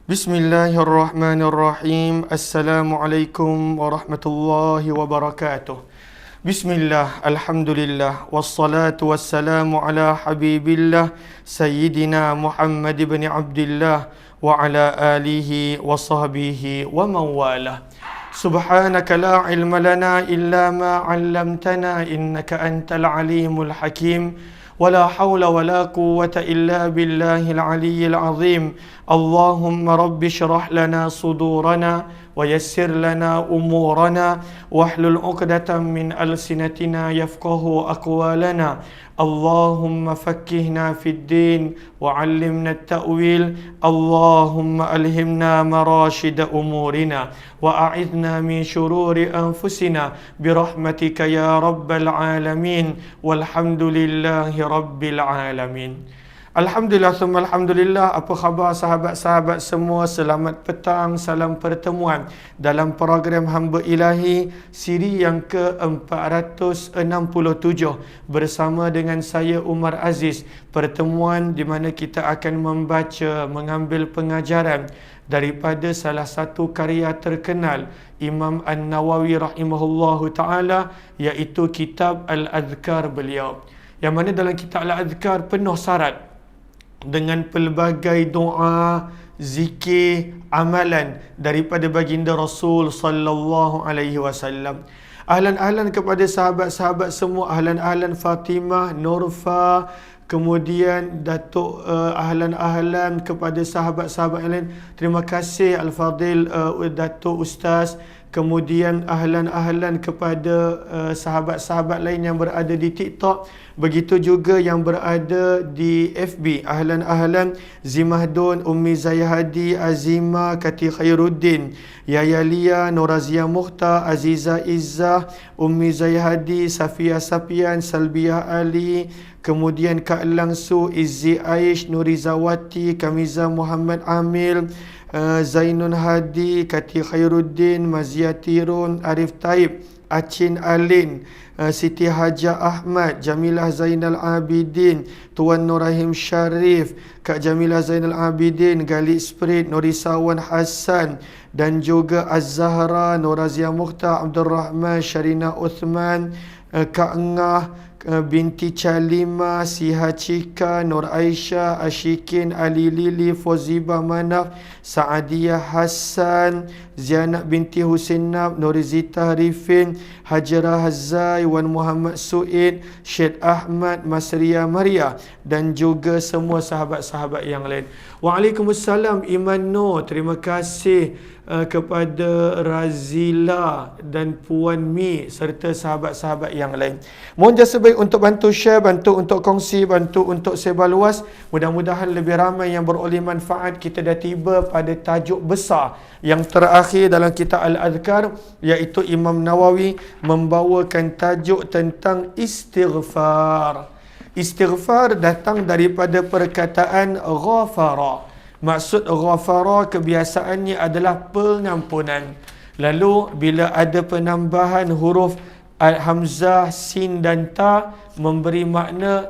Bismillahirrahmanirrahim. Assalamualaikum warahmatullahi wabarakatuh. Bismillah, alhamdulillah, wassalatu wassalamu ala habibillah Sayyidina Muhammad ibn Abdillah wa ala alihi wa sahbihi wa mawalah. Subhanaka la ilma lana illa ma 'allamtana innaka antal alimul hakim. ولا حول ولا قوة إلا بالله العلي العظيم. اللهم رب اشرح لنا صدورنا ويسر لنا أمورنا واحلل عقدة من ألسنتنا يفقه أقوالنا. اللهم فكهنا في الدين وعلمنا التأويل. اللهم ألهمنا مراشد أمورنا وأعذنا من شرور أنفسنا برحمتك يا رب العالمين والحمد لله رب العالمين. Alhamdulillah, summa alhamdulillah. Apa khabar sahabat-sahabat semua? Selamat petang, salam pertemuan dalam program Hamba Ilahi siri yang ke-467 bersama dengan saya Umar Aziz. Pertemuan di mana kita akan membaca, mengambil pengajaran daripada salah satu karya terkenal Imam An-Nawawi rahimahullahu ta'ala, iaitu kitab Al-Adhkar beliau, yang mana dalam kitab Al-Adhkar penuh syarat dengan pelbagai doa, zikir, amalan daripada baginda Rasul sallallahu alaihi wasallam. Ahlan-ahlan kepada sahabat-sahabat semua, ahlan-ahlan Fatimah, Nurfa, kemudian Datuk ahlan-ahlan kepada sahabat-sahabat yang lain. Terima kasih Al-Fadil Datuk Ustaz. Kemudian ahlan-ahlan kepada sahabat-sahabat lain yang berada di TikTok. Begitu juga yang berada di FB. Ahlan-ahlan Zimahdun, Ummi Zayahadi, Azima, Kati Khairuddin, Yaya Lia, Norazia Mukhtar, Aziza Izzah, Ummi Zayahadi, Safia Sapian, Salbiah Ali, kemudian Kak Langsu, Izzi Aish, Nurizawati, Kamiza Muhammad Amil, Zainun Hadi, Kati Khairuddin, Mazia Tirun, Arif Taib, Acin Alin, Siti Haja Ahmad, Jamilah Zainal Abidin, Tuan Nurahim Syarif, Kak Jamilah Zainal Abidin, Gali Sprit, Nurisawan Hassan, dan juga Az-Zahra, Norazia Mukhtar, Abdul Rahman, Syarina Uthman, Kak Ngah binti Calima, Siha Cika, Nur Aisyah, Ashikin, Ali Lili, Fozibah Manaf, Saadiyah Hassan, Zianab binti Husinab, Nurizita Harifin, Hajrah Hazai, Wan Muhammad Suid, Syed Ahmad, Masria Maria, dan juga semua sahabat-sahabat yang lain. Waalaikumsalam Iman Nur. Terima kasih kepada Razila dan Puan Mi serta sahabat-sahabat yang lain. Mohon jasa baik untuk bantu share, bantu untuk kongsi, bantu untuk sebar luas. Mudah-mudahan lebih ramai yang beroleh manfaat. Kita dah tiba pada tajuk besar yang terakhir dalam kitab Al-Adhkar, iaitu Imam Nawawi membawakan tajuk tentang istighfar. Istighfar datang daripada perkataan ghafara. Maksud ghafara kebiasaannya adalah pengampunan. Lalu bila ada penambahan huruf hamzah, sin dan ta, memberi makna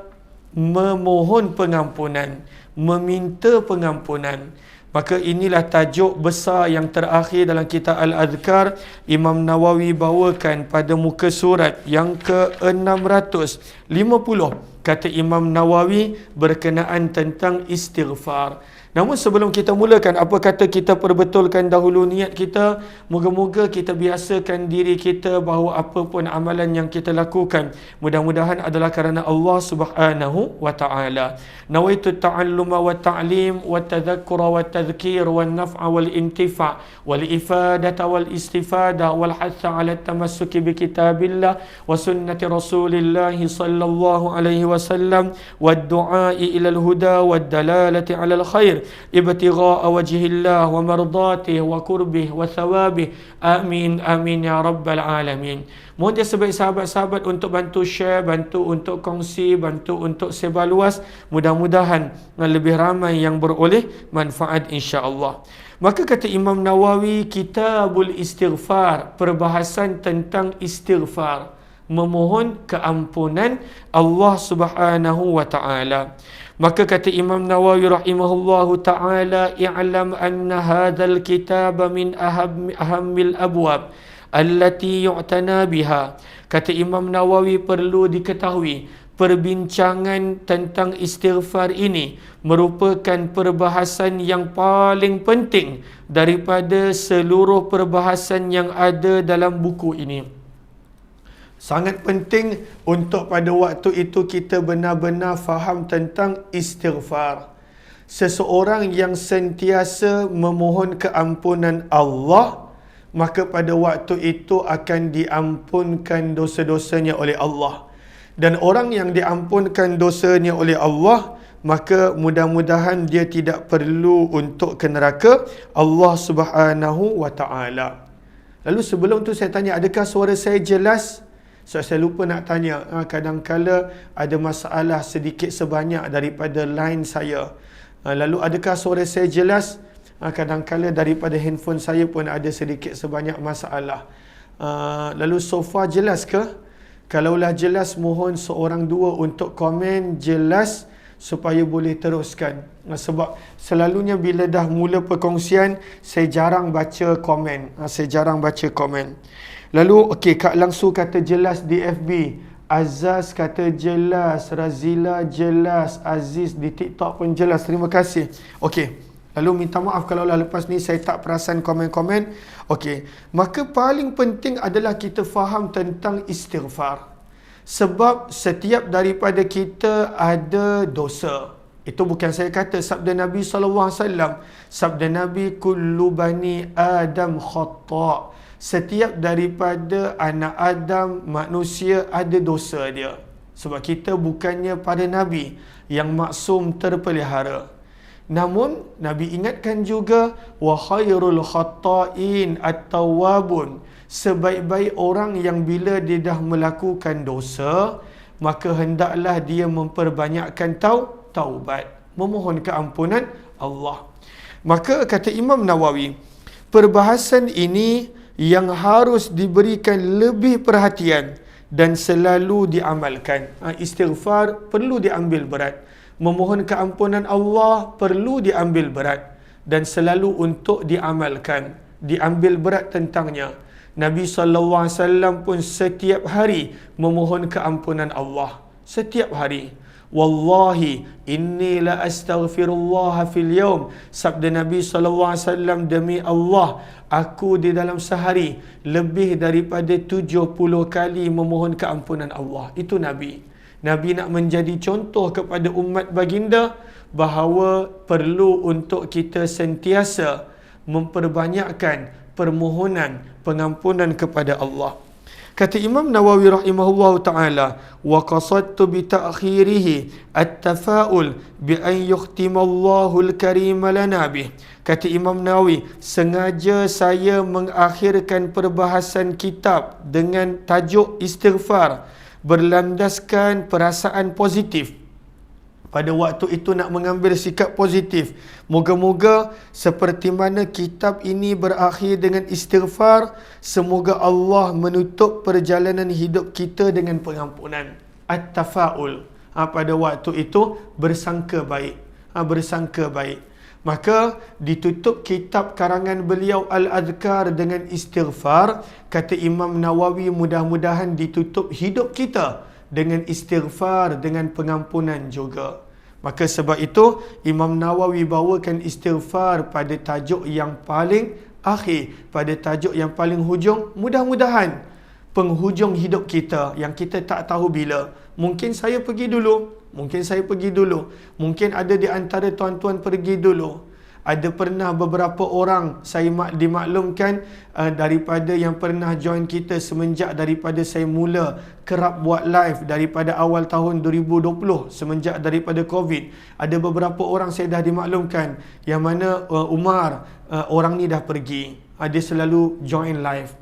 memohon pengampunan, meminta pengampunan. Maka inilah tajuk besar yang terakhir dalam kitab Al-Adhkar. Imam Nawawi bawakan pada muka surat yang ke-650. Kata Imam Nawawi berkenaan tentang istighfar. Namun sebelum kita mulakan, apa kata kita perbetulkan dahulu niat kita. Moga-moga kita biasakan diri kita bahawa apa pun amalan yang kita lakukan, mudah-mudahan adalah kerana Allah Subhanahu wa ta'ala. Nawaitu ta'alluma wa ta'lim wa tadhakkura wa tadhkir wa naf'a wal intifa' wal ifadata wal istifada wal hatha ala tamassuki bi kitabillah wa sunnati Rasulillah sallallahu alaihi wasallam wa du'ai ila al-huda wa dalalati ala al-khair ibtigha'a wajhillah wa mardatihi wa qurbih wa thawabih. Amin amin ya rabbal alamin. Mohon dia sebaik sahabat-sahabat untuk bantu share, bantu untuk kongsi, bantu untuk sebar luas. Mudah-mudahan lebih ramai yang beroleh manfaat insya-Allah. Maka kata Imam Nawawi, Kitabul Istighfar, perbahasan tentang istighfar, memohon keampunan Allah Subhanahu wa ta'ala. Maka kata Imam Nawawi rahimahullahu ta'ala, i'lam anna hadzal kitab min ahammil abwab allati yu'tana biha. Kata Imam Nawawi, perlu diketahui perbincangan tentang istighfar ini merupakan perbahasan yang paling penting daripada seluruh perbahasan yang ada dalam buku ini. Sangat penting untuk pada waktu itu kita benar-benar faham tentang istighfar. Seseorang yang sentiasa memohon keampunan Allah, maka pada waktu itu akan diampunkan dosa-dosanya oleh Allah. Dan orang yang diampunkan dosanya oleh Allah, maka mudah-mudahan dia tidak perlu untuk ke neraka Allah Subhanahu wa ta'ala. Lalu sebelum tu saya tanya, adakah suara saya jelas? So, saya lupa nak tanya, kadang-kala ada masalah sedikit sebanyak daripada line saya. Lalu adakah suara saya jelas? Kadang-kala daripada handphone saya pun ada sedikit sebanyak masalah. Lalu so far jelas ke? Kalaulah jelas, mohon seorang dua untuk komen jelas supaya boleh teruskan. Sebab selalunya bila dah mula perkongsian, saya jarang baca komen. Lalu, okey, Kak Langsu kata jelas di FB. Azaz kata jelas. Razila jelas. Aziz di TikTok pun jelas. Terima kasih. Okey. Lalu minta maaf kalau lepas ni saya tak perasan komen-komen. Okey. Maka paling penting adalah kita faham tentang istighfar. Sebab setiap daripada kita ada dosa. Itu bukan saya kata, sabda Nabi SAW. Sabda Nabi, kullu bani Adam khata'. Setiap daripada anak Adam, manusia, ada dosa dia. Sebab kita bukannya pada Nabi yang maksum terpelihara. Namun, Nabi ingatkan juga, wa khairul khata'in at-tawwabun. Sebaik-baik orang yang bila dia dah melakukan dosa, maka hendaklah dia memperbanyakkan taubat, memohon keampunan Allah. Maka kata Imam Nawawi, perbahasan ini yang harus diberikan lebih perhatian dan selalu diamalkan. Istighfar perlu diambil berat. Memohon keampunan Allah perlu diambil berat dan selalu untuk diamalkan, diambil berat tentangnya. Nabi SAW pun setiap hari memohon keampunan Allah. Setiap hari. Wallahi inni la astaghfirullah fil yawm. Sabda Nabi SAW, demi Allah, aku di dalam sehari lebih daripada 70 kali memohon keampunan Allah. Itu Nabi. Nabi nak menjadi contoh kepada umat baginda bahawa perlu untuk kita sentiasa memperbanyakkan permohonan pengampunan kepada Allah. Kata Imam Nawawi rahimahullahu ta'ala, wa qasadtu bi ta'khirihi at-tafa'ul bi an yukhtimallahu al-karim lana bih. Kata Imam Nawawi, sengaja saya mengakhirkan perbahasan kitab dengan tajuk istighfar berlandaskan perasaan positif. Pada waktu itu nak mengambil sikap positif. Moga-moga seperti mana kitab ini berakhir dengan istighfar, semoga Allah menutup perjalanan hidup kita dengan pengampunan. At-tafa'ul. Pada waktu itu bersangka baik. Bersangka baik. Maka ditutup kitab karangan beliau Al-Adhkar dengan istighfar. Kata Imam Nawawi, mudah-mudahan ditutup hidup kita dengan istighfar, dengan pengampunan juga. Maka sebab itu Imam Nawawi bawakan istighfar pada tajuk yang paling akhir, pada tajuk yang paling hujung. Mudah-mudahan penghujung hidup kita yang kita tak tahu bila. Mungkin saya pergi dulu, mungkin ada di antara tuan-tuan pergi dulu. Ada pernah beberapa orang saya dimaklumkan daripada yang pernah join kita semenjak daripada saya mula kerap buat live daripada awal tahun 2020, semenjak daripada COVID. Ada beberapa orang saya dah dimaklumkan yang mana Umar, orang ni dah pergi. Dia selalu join live.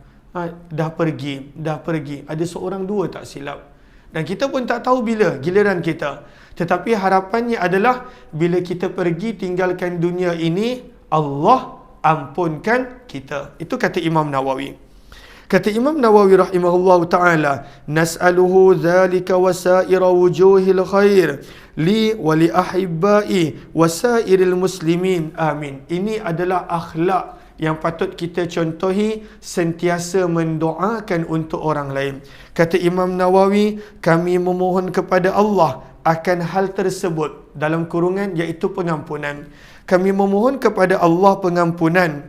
Dah pergi. Ada seorang dua tak silap. Dan kita pun tak tahu bila giliran kita. Tetapi harapannya adalah bila kita pergi tinggalkan dunia ini, Allah ampunkan kita. Itu kata Imam Nawawi. Kata Imam Nawawi rahimahullah ta'ala, nas'aluhu dhalika wasaira wujuhil khair li wa li ahibbai wasairil muslimin. Amin. Ini adalah akhlak yang patut kita contohi, sentiasa mendoakan untuk orang lain. Kata Imam Nawawi, kami memohon kepada Allah akan hal tersebut, dalam kurungan iaitu pengampunan. Kami memohon kepada Allah pengampunan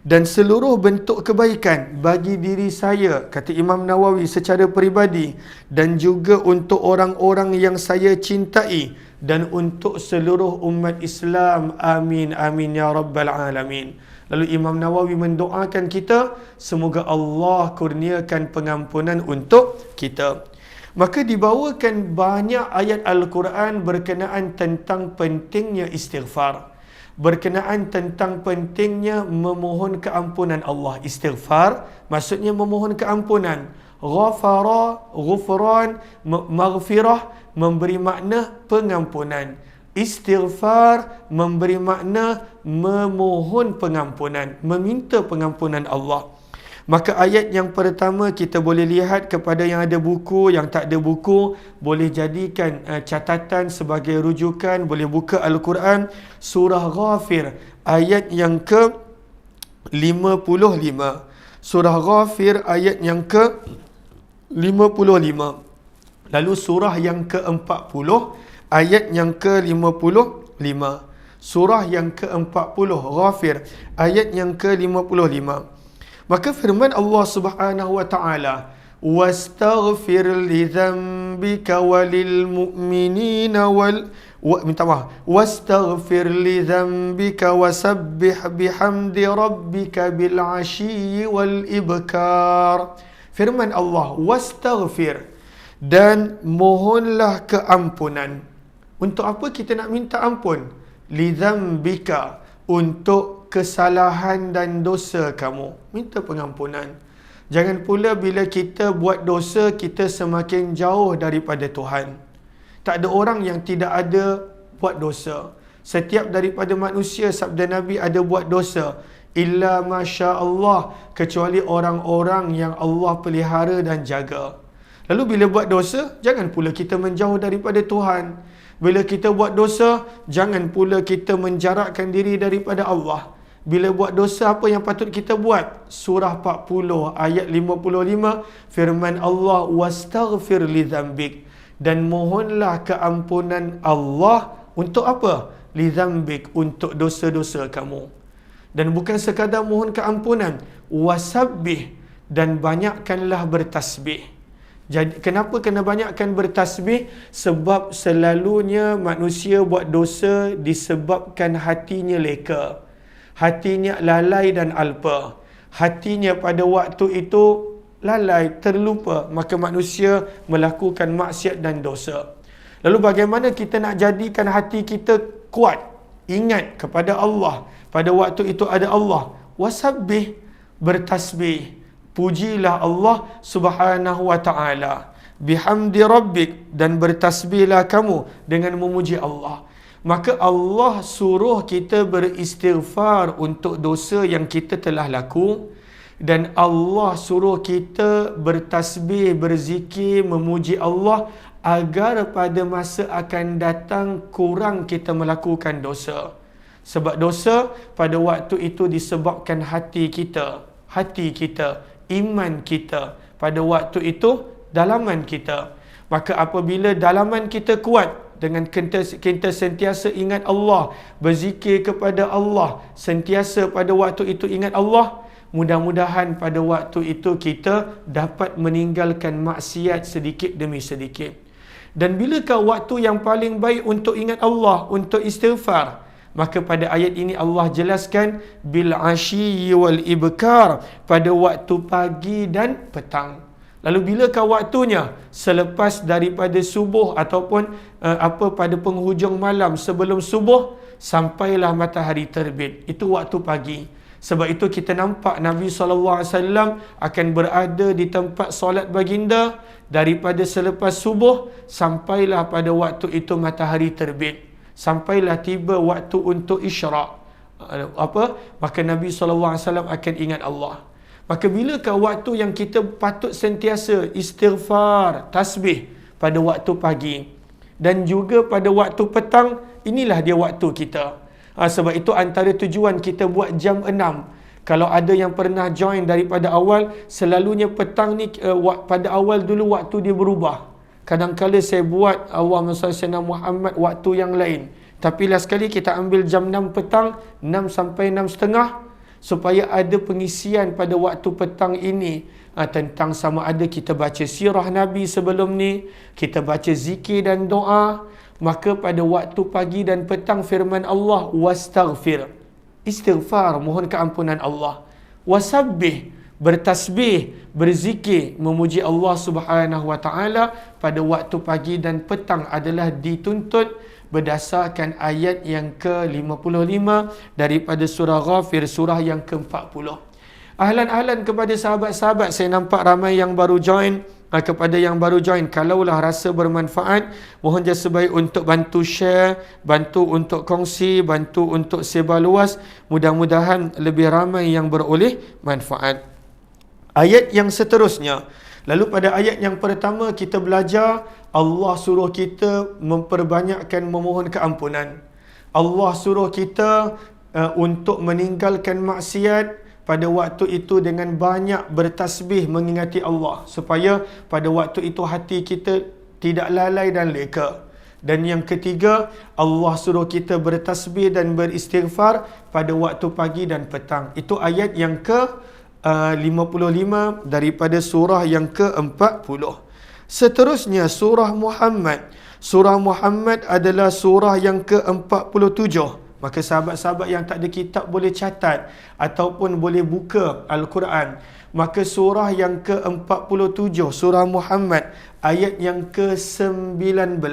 dan seluruh bentuk kebaikan bagi diri saya, kata Imam Nawawi, secara peribadi, dan juga untuk orang-orang yang saya cintai dan untuk seluruh umat Islam. Amin, amin ya rabbal alamin. Lalu Imam Nawawi mendoakan kita, semoga Allah kurniakan pengampunan untuk kita. Maka dibawakan banyak ayat Al-Quran berkenaan tentang pentingnya istighfar, berkenaan tentang pentingnya memohon keampunan Allah. Istighfar maksudnya memohon keampunan. Ghafara, ghufran, maghfirah memberi makna pengampunan. Istighfar memberi makna memohon pengampunan, meminta pengampunan Allah. Maka ayat yang pertama kita boleh lihat, kepada yang ada buku, yang tak ada buku, boleh jadikan catatan sebagai rujukan, boleh buka Al-Quran, surah Ghafir, ayat yang ke-55. Surah Ghafir, ayat yang ke-55. Lalu surah yang ke-40, ayat yang ke-55. Surah yang ke-40, Ghafir, ayat yang ke-55. Maka firman Allah Subhanahu wa taala, wastaghfir li dhanbika walil mu'minina wastaghfir li dhanbika wasabbih bihamdi rabbika bil 'ashyi wal ibkar. Firman Allah, wastaghfir, dan mohonlah keampunan. Untuk apa kita nak minta ampun? Li dhanbika, untuk kesalahan dan dosa kamu, minta pengampunan. Jangan pula bila kita buat dosa, kita semakin jauh daripada Tuhan. Tak ada orang yang tidak ada buat dosa. Setiap daripada manusia, sabda Nabi, ada buat dosa. Illa masya Allah, kecuali orang-orang yang Allah pelihara dan jaga. Lalu bila buat dosa, jangan pula kita menjauh daripada Tuhan. Bila kita buat dosa, jangan pula kita menjarakkan diri daripada Allah. Bila buat dosa, apa yang patut kita buat? Surah 40 ayat 55, firman Allah, wastaghfir li dzambik, dan mohonlah keampunan Allah. Untuk apa? Li dzambik, untuk dosa-dosa kamu. Dan bukan sekadar mohon keampunan, wasabbih, dan banyakkanlah bertasbih. Jadi kenapa kena banyakkan bertasbih? Sebab selalunya manusia buat dosa disebabkan hatinya leka, hatinya lalai dan alpa. Hatinya pada waktu itu lalai, terlupa, maka manusia melakukan maksiat dan dosa. Lalu bagaimana kita nak jadikan hati kita kuat, ingat kepada Allah, pada waktu itu ada Allah? Wasabbih, bertasbih, pujilah Allah Subhanahu wa ta'ala, bihamdi rabbik, dan bertasbihlah kamu dengan memuji Allah. Maka Allah suruh kita beristighfar untuk dosa yang kita telah laku, dan Allah suruh kita bertasbih, berzikir, memuji Allah, agar pada masa akan datang kurang kita melakukan dosa. Sebab dosa pada waktu itu disebabkan hati kita, iman kita pada waktu itu, dalaman kita. Maka apabila dalaman kita kuat, dengan kita sentiasa ingat Allah, berzikir kepada Allah, sentiasa pada waktu itu ingat Allah, mudah-mudahan pada waktu itu kita dapat meninggalkan maksiat sedikit demi sedikit. Dan bilakah waktu yang paling baik untuk ingat Allah, untuk istighfar? Maka pada ayat ini Allah jelaskan, bil 'ashyi wal ibkar, pada waktu pagi dan petang. Lalu bilakah waktunya? Selepas daripada subuh ataupun pada penghujung malam sebelum subuh sampailah matahari terbit. Itu waktu pagi. Sebab itu kita nampak Nabi SAW akan berada di tempat solat baginda daripada selepas subuh sampailah pada waktu itu matahari terbit. Sampailah tiba waktu untuk isyraq. Maka Nabi SAW akan ingat Allah. Maka bilakah waktu yang kita patut sentiasa istighfar, tasbih pada waktu pagi dan juga pada waktu petang? Inilah dia waktu kita. Sebab itu antara tujuan kita buat jam 6. Kalau ada yang pernah join daripada awal, selalunya petang ni pada awal dulu waktu dia berubah. Kadang-kadang saya buat awal masa Sayyidina Muhammad waktu yang lain. Tapi last kali kita ambil jam 6 petang, 6 sampai 6.30, supaya ada pengisian pada waktu petang ini tentang sama ada kita baca sirah Nabi sebelum ni, kita baca zikir dan doa. Maka pada waktu pagi dan petang firman Allah, wastaghfir, istighfar, mohon keampunan Allah, wasabbih, bertasbih, berzikir, memuji Allah Subhanahu wa taala pada waktu pagi dan petang adalah dituntut berdasarkan ayat yang ke-55 daripada surah Ghafir, surah yang ke-40. Ahlan-ahlan kepada sahabat-sahabat, saya nampak ramai yang baru join. Kepada yang baru join, kalaulah rasa bermanfaat, mohon jasa baik untuk bantu share, bantu untuk kongsi, bantu untuk sebar luas. Mudah-mudahan lebih ramai yang beroleh manfaat. Ayat yang seterusnya, lalu pada ayat yang pertama kita belajar Allah suruh kita memperbanyakkan memohon keampunan. Allah suruh kita untuk meninggalkan maksiat pada waktu itu dengan banyak bertasbih mengingati Allah, supaya pada waktu itu hati kita tidak lalai dan leka. Dan yang ketiga, Allah suruh kita bertasbih dan beristighfar pada waktu pagi dan petang. Itu ayat yang ke-55 daripada surah yang ke-40. Seterusnya surah Muhammad. Surah Muhammad adalah surah yang ke-47. Maka sahabat-sahabat yang tak ada kitab boleh catat ataupun boleh buka Al-Quran. Maka surah yang ke-47, surah Muhammad, ayat yang ke-19.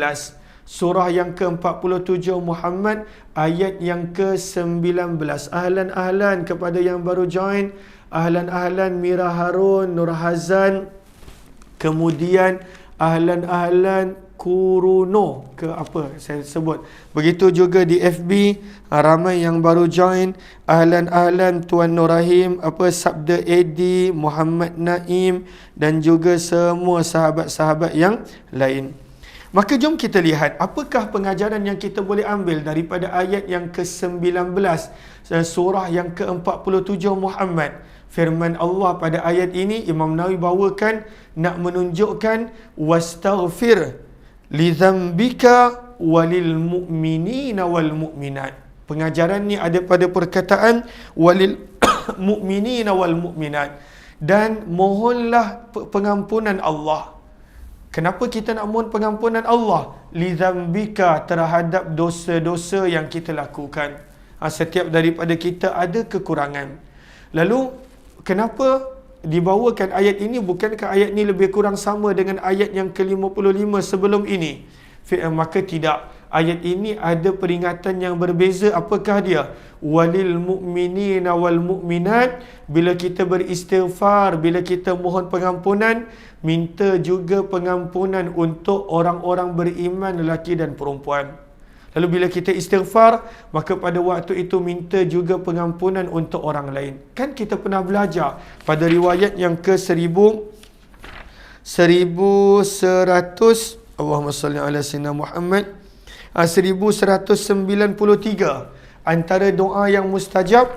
Surah yang ke-47 Muhammad, ayat yang ke-19. Ahlan-ahlan kepada yang baru join. Ahlan-ahlan Mira Harun, Nur Hazan. Kemudian ahlan-ahlan Kuruno ke apa saya sebut. Begitu juga di FB, ramai yang baru join. Ahlan-ahlan Tuan Nur Rahim, Sabda Edi, Muhammad Naim dan juga semua sahabat-sahabat yang lain. Maka jom kita lihat apakah pengajaran yang kita boleh ambil daripada ayat yang ke-19 surah yang ke-47 Muhammad. Firman Allah pada ayat ini, Imam Nawawi bawakan nak menunjukkan wastaghfir lidzambika walil mu'minina wal mu'minat. Pengajaran ni ada pada perkataan walil mu'minina wal mu'minat, dan mohonlah pengampunan Allah. Kenapa kita nak mohon pengampunan Allah? Lidzambika, terhadap dosa-dosa yang kita lakukan. Setiap daripada kita ada kekurangan. Lalu kenapa dibawakan ayat ini? Bukankah ayat ini lebih kurang sama dengan ayat yang ke-55 sebelum ini? Maka tidak. Ayat ini ada peringatan yang berbeza. Apakah dia? Walil mu'minina wal mu'minat. Bila kita beristighfar, bila kita mohon pengampunan, minta juga pengampunan untuk orang-orang beriman lelaki dan perempuan. Lalu bila kita istighfar, maka pada waktu itu minta juga pengampunan untuk orang lain. Kan kita pernah belajar pada riwayat yang ke-1100, Allahumma salli ala sayyidina Muhammad, 1193. Antara doa yang mustajab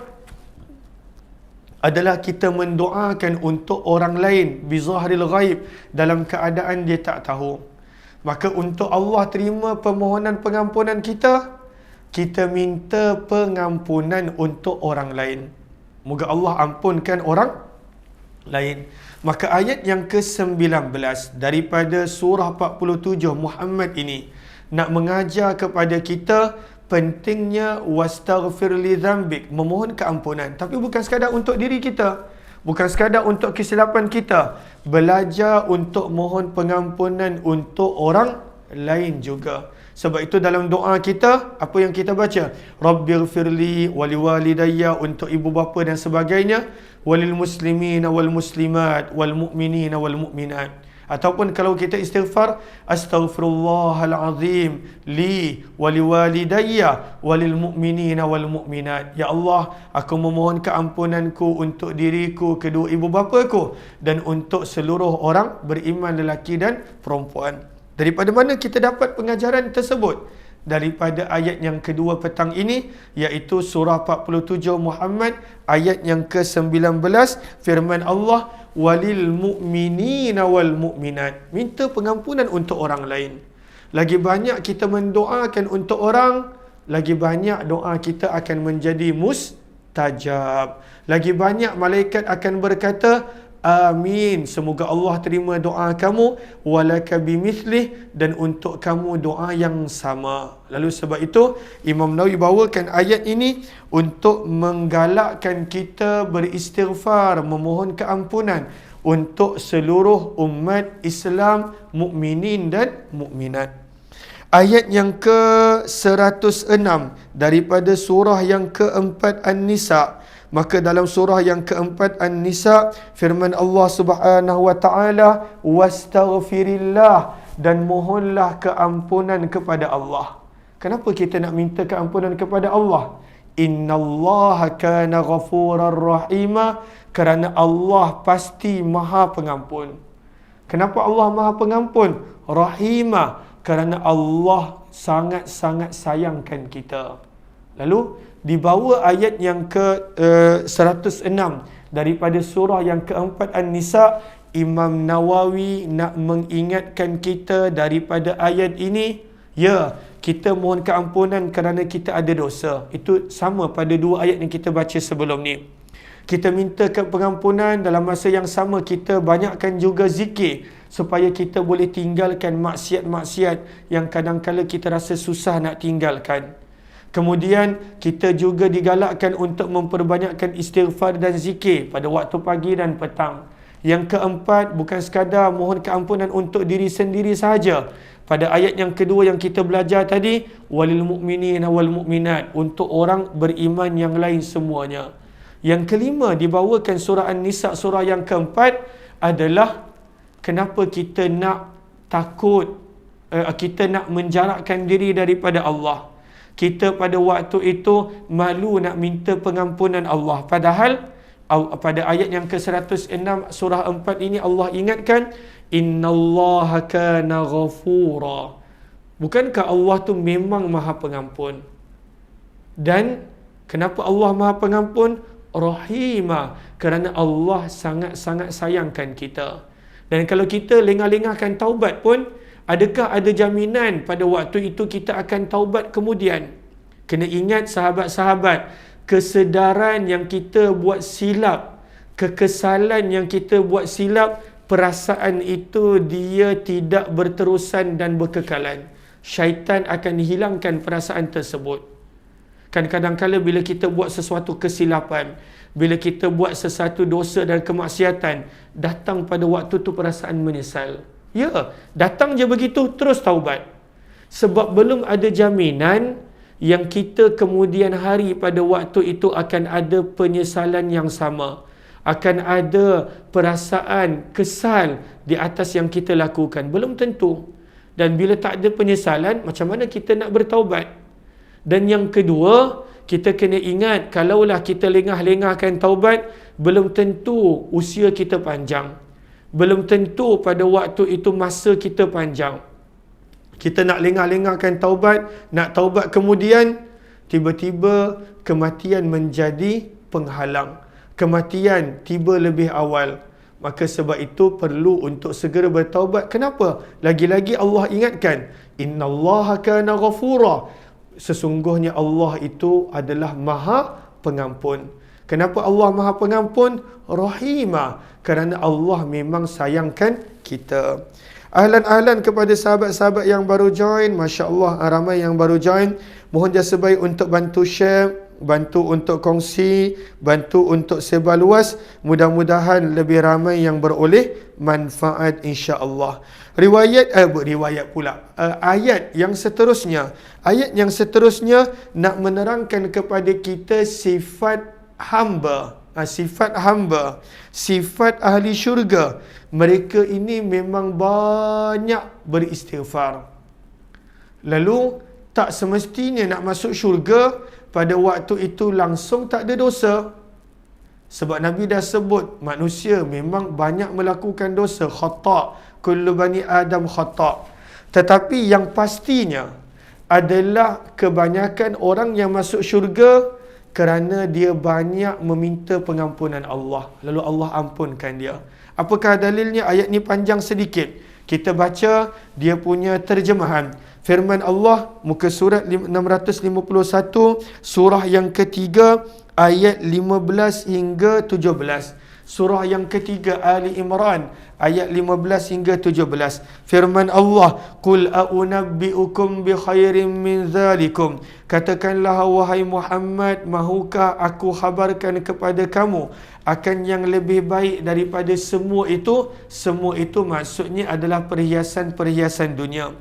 adalah kita mendoakan untuk orang lain bizahril ghaib, dalam keadaan dia tak tahu. Maka untuk Allah terima permohonan pengampunan kita, kita minta pengampunan untuk orang lain. Moga Allah ampunkan orang lain. Maka ayat yang ke-19 daripada surah 47 Muhammad ini nak mengajar kepada kita pentingnya wastaghfir li dzambik, memohon keampunan. Tapi bukan sekadar untuk diri kita, bukan sekadar untuk kesilapan kita, belajar untuk mohon pengampunan untuk orang lain juga. Sebab itu dalam doa kita, apa yang kita baca? Rabbighfirli wali walidayya, untuk ibu bapa dan sebagainya, walil muslimina wal muslimat wal mu'minina wal mu'minat. Ataupun kalau kita istighfar, astaghfirullahalazim li waliwalidayya walil mu'minina wal mu'minat. Ya Allah, aku memohon keampunanku untuk diriku, kedua ibu bapaku, dan untuk seluruh orang beriman lelaki dan perempuan. Daripada mana kita dapat pengajaran tersebut? Daripada ayat yang kedua petang ini, iaitu surah 47 Muhammad ayat yang ke-19, firman Allah, walil mu'minina wal mu'minat. Minta pengampunan untuk orang lain. Lagi banyak kita mendoakan untuk orang, lagi banyak doa kita akan menjadi mustajab. Lagi banyak malaikat akan berkata, amin, semoga Allah terima doa kamu, walaka bimithlih, dan untuk kamu doa yang sama. Lalu sebab itu Imam Nawawi bawakan ayat ini untuk menggalakkan kita beristighfar, memohon keampunan untuk seluruh umat Islam, mukminin dan mukminat. Ayat yang ke-106 daripada surah yang keempat An-Nisa. Maka dalam surah yang keempat An-Nisa, firman Allah Subhanahu wa taala, wastaghfirillah, dan mohonlah keampunan kepada Allah. Kenapa kita nak minta keampunan kepada Allah? Innallaha kana ghafurar rahima, kerana Allah pasti Maha Pengampun. Kenapa Allah Maha Pengampun? Rahima, kerana Allah sangat-sangat sayangkan kita. Lalu dibawa ayat yang ke-106 daripada surah yang keempat An-Nisa, Imam Nawawi nak mengingatkan kita daripada ayat ini, ya, kita mohon keampunan kerana kita ada dosa. Itu sama pada dua ayat yang kita baca sebelum ni. Kita minta pengampunan, dalam masa yang sama kita banyakkan juga zikir supaya kita boleh tinggalkan maksiat-maksiat yang kadang-kala kita rasa susah nak tinggalkan. Kemudian kita juga digalakkan untuk memperbanyakkan istighfar dan zikir pada waktu pagi dan petang. Yang keempat, bukan sekadar mohon keampunan untuk diri sendiri sahaja. Pada ayat yang kedua yang kita belajar tadi, walil mu'minina wal mu'minat, untuk orang beriman yang lain semuanya. Yang kelima dibawakan surah An-Nisa, surah yang keempat, adalah kenapa kita nak takut, kita nak menjarakkan diri daripada Allah. Kita pada waktu itu malu nak minta pengampunan Allah. Padahal pada ayat yang ke-106 surah 4 ini Allah ingatkan, innallaha kana ghafura. Bukankah Allah tu memang Maha Pengampun? Dan kenapa Allah Maha Pengampun? Rahima, kerana Allah sangat-sangat sayangkan kita. Dan kalau kita lengah-lengahkan taubat pun, adakah ada jaminan pada waktu itu kita akan taubat kemudian? Kena ingat sahabat-sahabat, kesedaran yang kita buat silap, kekesalan yang kita buat silap, perasaan itu dia tidak berterusan dan berkekalan. Syaitan akan hilangkan perasaan tersebut. Kan kadang-kala bila kita buat sesuatu kesilapan, bila kita buat sesuatu dosa dan kemaksiatan, datang pada waktu tu perasaan menyesal. Ya, datang je begitu, terus taubat. Sebab belum ada jaminan yang kita kemudian hari pada waktu itu akan ada penyesalan yang sama. Akan ada perasaan kesal di atas yang kita lakukan. Belum tentu. Dan bila tak ada penyesalan, macam mana kita nak bertaubat? Dan yang kedua, kita kena ingat, kalaulah kita lengah-lengahkan taubat, belum tentu usia kita panjang. Belum tentu pada waktu itu masa kita panjang. Kita nak lengah-lengahkan taubat, nak taubat kemudian, tiba-tiba kematian menjadi penghalang. Kematian tiba lebih awal. Maka sebab itu perlu untuk segera bertaubat. Kenapa? Lagi-lagi Allah ingatkan, innallaha kana ghafura. Sesungguhnya Allah itu adalah Maha Pengampun. Kenapa Allah Maha Pengampun? Rahimah, kerana Allah memang sayangkan kita. Ahlan-ahlan kepada sahabat-sahabat yang baru join, Masya Allah ramai yang baru join. Mohon jasa baik untuk bantu share, bantu untuk kongsi, bantu untuk sebar luas. Mudah-mudahan lebih ramai yang beroleh manfaat insya-Allah. Ayat yang seterusnya nak menerangkan kepada kita sifat hamba. Sifat hamba, sifat ahli syurga, mereka ini memang banyak beristighfar. Lalu tak semestinya nak masuk syurga pada waktu itu langsung tak ada dosa. Sebab Nabi dah sebut manusia memang banyak melakukan dosa, khata', kullu bani Adam khata'. Tetapi yang pastinya adalah kebanyakan orang yang masuk syurga kerana dia banyak meminta pengampunan Allah. Lalu Allah ampunkan dia. Apakah dalilnya? Ayat ni panjang sedikit. Kita baca dia punya terjemahan. Firman Allah, muka surat 651, surah yang ketiga, ayat 15 hingga 17. Surah yang ketiga Ali Imran ayat 15 hingga 17. Firman Allah, "Qul a'unabbi'ukum bi khairin min dzalikum." Katakanlah wahai Muhammad, mahukah aku khabarkan kepada kamu akan yang lebih baik daripada semua itu? Semua itu maksudnya adalah perhiasan-perhiasan dunia.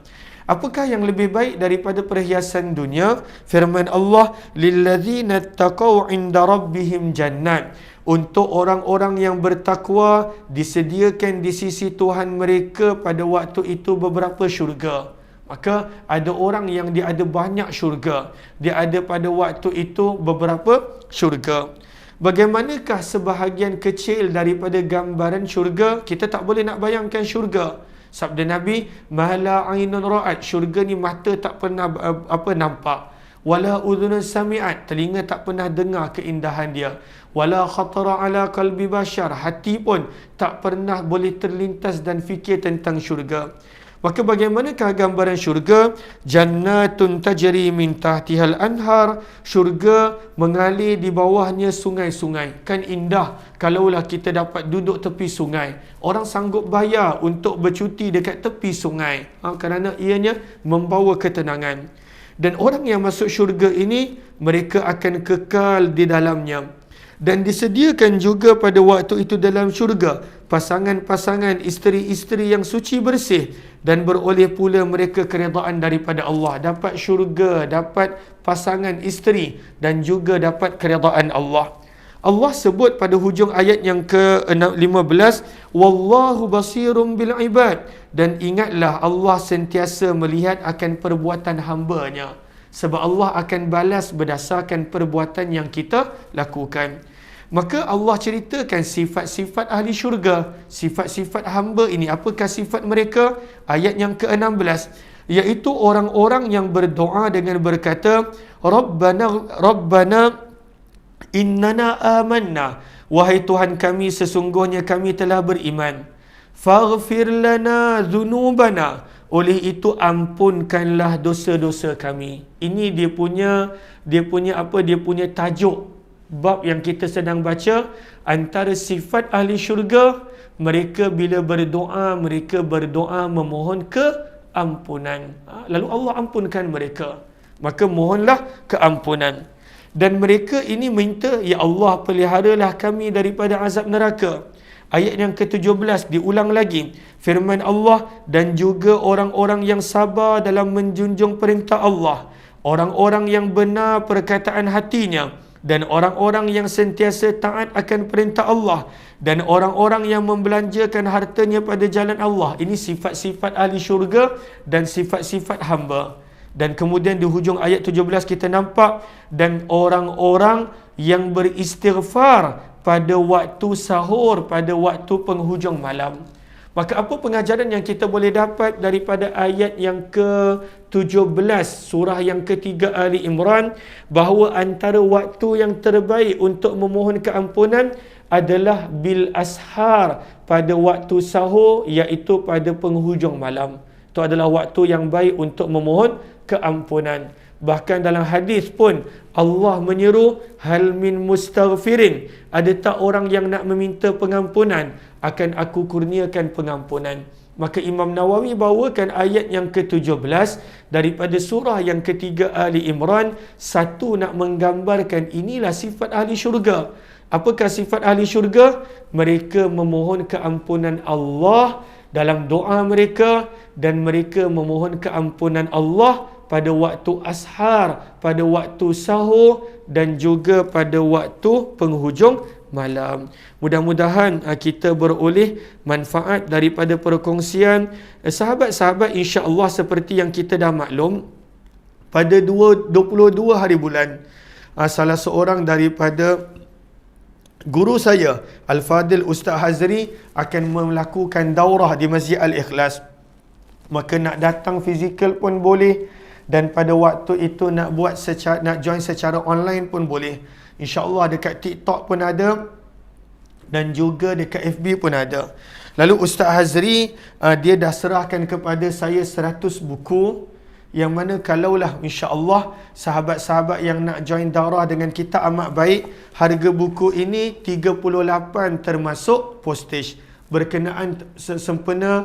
Apakah yang lebih baik daripada perhiasan dunia? Firman Allah, "Lilladzina taqaw 'inda rabbihim jannat." Untuk orang-orang yang bertakwa disediakan di sisi Tuhan mereka pada waktu itu beberapa syurga. Maka ada orang yang dia ada banyak syurga. Dia ada pada waktu itu beberapa syurga. Bagaimanakah sebahagian kecil daripada gambaran syurga? Kita tak boleh nak bayangkan syurga. Sabda Nabi, "Mala 'ainun ra'at." Syurga ni mata tak pernah nampak. Wala udhunun sami'at, telinga tak pernah dengar keindahan dia. Wala khatara ala qalbi bashar, hati pun tak pernah boleh terlintas dan fikir tentang syurga. Maka bagaimanakah gambaran syurga? Jannatun tajri min tahtihal anhar, syurga mengalir di bawahnya sungai-sungai. Kan indah kalaulah kita dapat duduk tepi sungai. Orang sanggup bayar untuk bercuti dekat tepi sungai, kerana ianya membawa ketenangan. Dan orang yang masuk syurga ini, mereka akan kekal di dalamnya. Dan disediakan juga pada waktu itu dalam syurga pasangan-pasangan, isteri-isteri yang suci bersih, dan beroleh pula mereka keredaan daripada Allah. Dapat syurga, dapat pasangan isteri, dan juga dapat keredaan Allah. Allah sebut pada hujung ayat yang ke-15, "Wallahu basirum bil ibad." Dan ingatlah Allah sentiasa melihat akan perbuatan hamba-Nya. Sebab Allah akan balas berdasarkan perbuatan yang kita lakukan. Maka Allah ceritakan sifat-sifat ahli syurga, sifat-sifat hamba ini. Apakah sifat mereka? Ayat yang ke-16, iaitu orang-orang yang berdoa dengan berkata, Rabbana innana amanna. Wahai Tuhan kami, sesungguhnya kami telah beriman. Faghfir lana dhunubana. Oleh itu ampunkanlah dosa-dosa kami. Ini dia punya tajuk bab yang kita sedang baca. Antara sifat ahli syurga, mereka bila berdoa, mereka berdoa memohon keampunan. Lalu Allah ampunkan mereka. Maka mohonlah keampunan. Dan mereka ini minta, ya Allah, peliharalah kami daripada azab neraka. Ayat yang ke-17 diulang lagi. Firman Allah, dan juga orang-orang yang sabar dalam menjunjung perintah Allah, orang-orang yang benar perkataan hatinya, dan orang-orang yang sentiasa taat akan perintah Allah, dan orang-orang yang membelanjakan hartanya pada jalan Allah. Ini sifat-sifat ahli syurga dan sifat-sifat hamba. Dan kemudian di hujung ayat 17 kita nampak, dan orang-orang yang beristighfar pada waktu sahur, pada waktu penghujung malam. Maka apa pengajaran yang kita boleh dapat daripada ayat yang ke-17 surah yang ketiga Ali Imran? Bahawa antara waktu yang terbaik untuk memohon keampunan adalah bil ashar, pada waktu sahur, iaitu pada penghujung malam. Itu adalah waktu yang baik untuk memohon keampunan. Bahkan dalam hadis pun Allah menyeru, hal min mustaghfirin, ada tak orang yang nak meminta pengampunan, akan aku kurniakan pengampunan. Maka Imam Nawawi bawakan ayat yang ke-17 daripada surah yang ketiga Ali Imran. Satu, nak menggambarkan inilah sifat ahli syurga. Apakah sifat ahli syurga? Mereka memohon keampunan Allah dalam doa mereka, dan mereka memohon keampunan Allah pada waktu ashar, pada waktu sahur, dan juga pada waktu penghujung malam. Mudah-mudahan kita beroleh manfaat daripada perkongsian sahabat-sahabat, insya-Allah seperti yang kita dah maklum pada 22 hari bulan salah seorang daripada guru saya Al-Fadil Ustaz Hazri akan melakukan daurah di Masjid Al-Ikhlas. Maka nak datang fizikal pun boleh, dan pada waktu itu nak buat nak join secara online pun boleh. InsyaAllah dekat TikTok pun ada dan juga dekat FB pun ada. Lalu Ustaz Hazri dia dah serahkan kepada saya 100 buku, yang mana kalaulah insya-Allah sahabat-sahabat yang nak join daurah dengan kita amat baik, harga buku ini 38 termasuk postage berkenaan sempena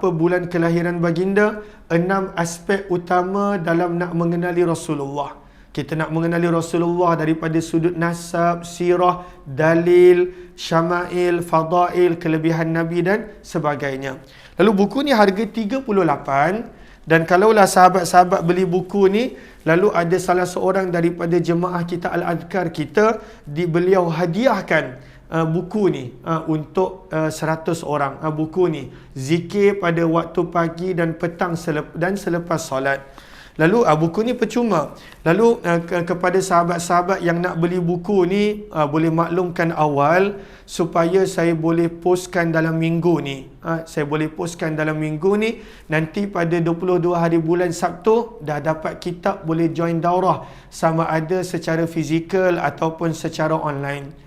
bulan kelahiran baginda, 6 aspek utama dalam nak mengenali Rasulullah. Kita nak mengenali Rasulullah daripada sudut nasab, sirah, dalil, syama'il, fadail, kelebihan Nabi dan sebagainya. Lalu buku ni harga 38, dan kalaulah sahabat-sahabat beli buku ni, lalu ada salah seorang daripada jemaah kita Al-Adhkar kita, beliau hadiahkan buku ni untuk 100 orang. Buku ni zikir pada waktu pagi dan petang dan selepas solat. Lalu buku ni percuma. Lalu kepada sahabat-sahabat yang nak beli buku ni, boleh maklumkan awal supaya saya boleh postkan dalam minggu ni. Saya boleh postkan dalam minggu ni. Nanti pada 22 hari bulan Sabtu dah dapat kitab, boleh join daurah sama ada secara fizikal ataupun secara online.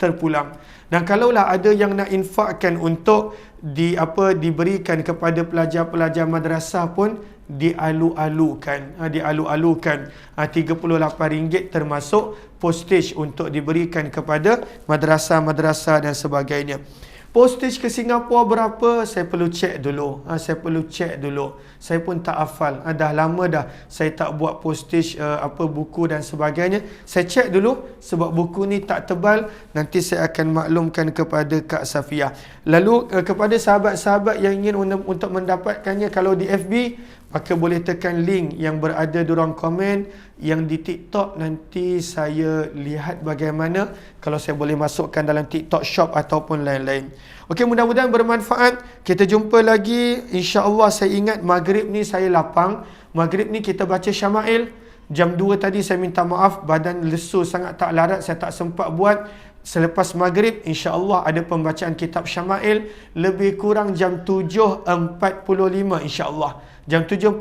Terpulang. Dan kalaulah ada yang nak infakkan untuk diberikan kepada pelajar-pelajar madrasah pun dialu-alukan RM38 termasuk postage untuk diberikan kepada madrasah-madrasah dan sebagainya. Postage ke Singapura berapa? Saya perlu cek dulu. Saya pun tak hafal. Dah lama dah saya tak buat postage buku dan sebagainya. Saya cek dulu sebab buku ni tak tebal. Nanti saya akan maklumkan kepada Kak Safiyah. Lalu kepada sahabat-sahabat yang ingin untuk mendapatkannya, kalau di FB maka boleh tekan link yang berada di ruang komen. Yang di TikTok nanti saya lihat bagaimana kalau saya boleh masukkan dalam TikTok Shop ataupun lain-lain. Okey, mudah-mudahan bermanfaat. Kita jumpa lagi insya-Allah. Saya ingat maghrib ni saya lapang. Maghrib ni kita baca Syama'il. Jam 2 tadi saya minta maaf, badan lesu sangat tak larat, saya tak sempat buat. Selepas maghrib insya-Allah ada pembacaan kitab Syama'il, lebih kurang jam 7.45 insya-Allah. Jam 7.45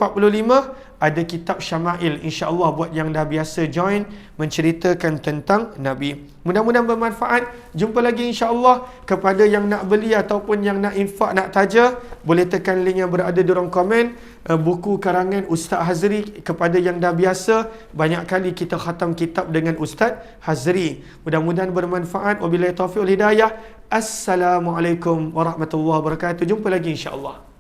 ada kitab Syama'il insya-Allah buat yang dah biasa join menceritakan tentang Nabi. Mudah-mudahan bermanfaat. Jumpa lagi insya-Allah. Kepada yang nak beli ataupun yang nak infak, nak taja, boleh tekan link yang berada di ruang komen. Buku karangan Ustaz Hazri, kepada yang dah biasa, banyak kali kita khatam kitab dengan Ustaz Hazri. Mudah-mudahan bermanfaat. Wabillahi taufiq wal hidayah. Assalamualaikum warahmatullahi wabarakatuh. Jumpa lagi insya-Allah.